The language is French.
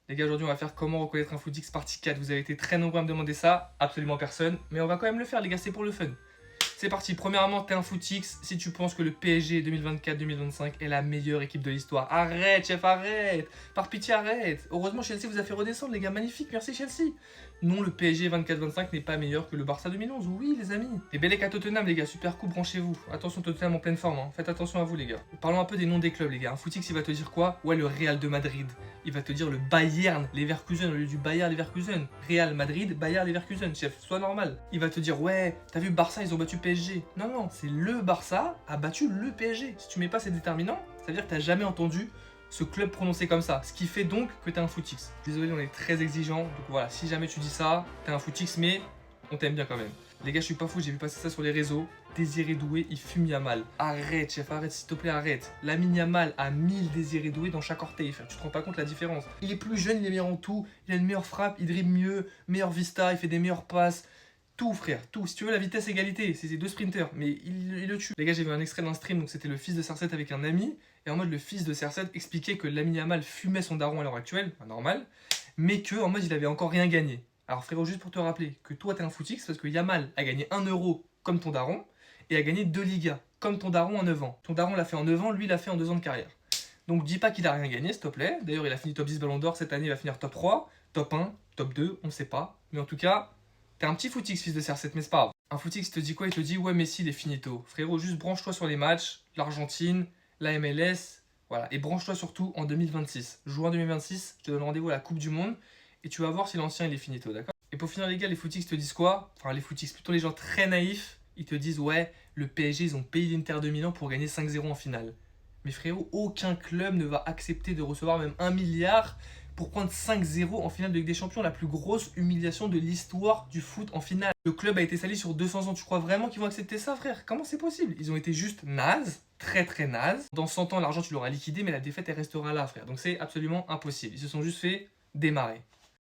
Les gars, aujourd'hui, on va faire comment reconnaître un footix partie 4. Vous avez été très nombreux à me demander ça, absolument personne. Mais on va quand même le faire, les gars, c'est pour le fun. C'est parti. Premièrement, t'es un footix si tu penses que le PSG 2024-2025 est la meilleure équipe de l'histoire. Arrête, chef, arrête. Par pitié, arrête. Heureusement, Chelsea vous a fait redescendre, les gars. Magnifique, merci Chelsea. Non, le PSG 24-25 n'est pas meilleur que le Barça 2011. Oui, les amis. Et Bellec à Tottenham, les gars. Super coup, branchez-vous. Attention, Tottenham en pleine forme. Hein. Faites attention à vous, les gars. Parlons un peu des noms des clubs, les gars. Un footix, il va te dire quoi? Ouais, le Real de Madrid. Il va te dire le Bayern Leverkusen au lieu du Bayer Leverkusen. Real Madrid, Bayer Leverkusen, chef. Sois normal. Il va te dire, ouais, t'as vu Barça, ils ont battu PSG. Non, non, c'est le Barça a battu le PSG. Si tu mets pas ces déterminants, ça veut dire que t'as jamais entendu ce club prononcé comme ça. Ce qui fait donc que t'es un footix. Désolé, on est très exigeant. Donc voilà, si jamais tu dis ça, t'es un footix, mais on t'aime bien quand même. Les gars, je suis pas fou, j'ai vu passer ça sur les réseaux. Désiré Doué, il fume Yamal. Arrête, chef, arrête, s'il te plaît, arrête. Lamine Yamal a 1000 Désiré Doué dans chaque orteil, frère. Tu te rends pas compte la différence. Il est plus jeune, il est meilleur en tout. Il a une meilleure frappe, il dribble mieux, meilleure vista, il fait des meilleures passes. Tout, frère, tout. Si tu veux la vitesse égalité, c'est ces deux sprinters, mais il le tue. Les gars, j'ai vu un extrait d'un stream, donc c'était le fils de CR7 avec un ami. Et en mode, le fils de CR7 expliquait que Lamine Yamal fumait son daron à l'heure actuelle, normal, mais que en mode, il avait encore rien gagné. Alors frérot, juste pour te rappeler que toi, t'es un footix parce que Yamal a gagné 1 € comme ton daron et a gagné 2 Ligas comme ton daron en 9 ans. Ton daron l'a fait en 9 ans, lui l'a fait en 2 ans de carrière. Donc dis pas qu'il a rien gagné, s'il te plaît. D'ailleurs, il a fini top 10 Ballon d'Or, cette année, il va finir top 3, top 1, top 2, on sait pas. Mais en tout cas, t'es un petit footix, fils de CR7, mais c'est pas grave. Un footix te dit quoi? Il te dit, ouais, Messi, il est finito. Frérot, juste branche-toi sur les matchs, l'Argentine, la MLS, voilà. Et branche-toi surtout en 2026. Juin 2026, je te donne rendez-vous à la Coupe du Monde et tu vas voir si l'ancien, il est finito, d'accord? Et pour finir, les gars, les footix te disent quoi? Enfin, les footix, plutôt les gens très naïfs, ils te disent, ouais, le PSG, ils ont payé l'Inter de Milan pour gagner 5-0 en finale. Mais frérot, aucun club ne va accepter de recevoir même 1 milliard pour prendre 5-0 en finale de Ligue des Champions, la plus grosse humiliation de l'histoire du foot en finale. Le club a été sali sur 200 ans. Tu crois vraiment qu'ils vont accepter ça, frère? Comment c'est possible? Ils ont été juste nazes, très très nazes. Dans 100 ans, l'argent, tu l'auras liquidé, mais la défaite, elle restera là, frère. Donc c'est absolument impossible. Ils se sont juste fait démarrer.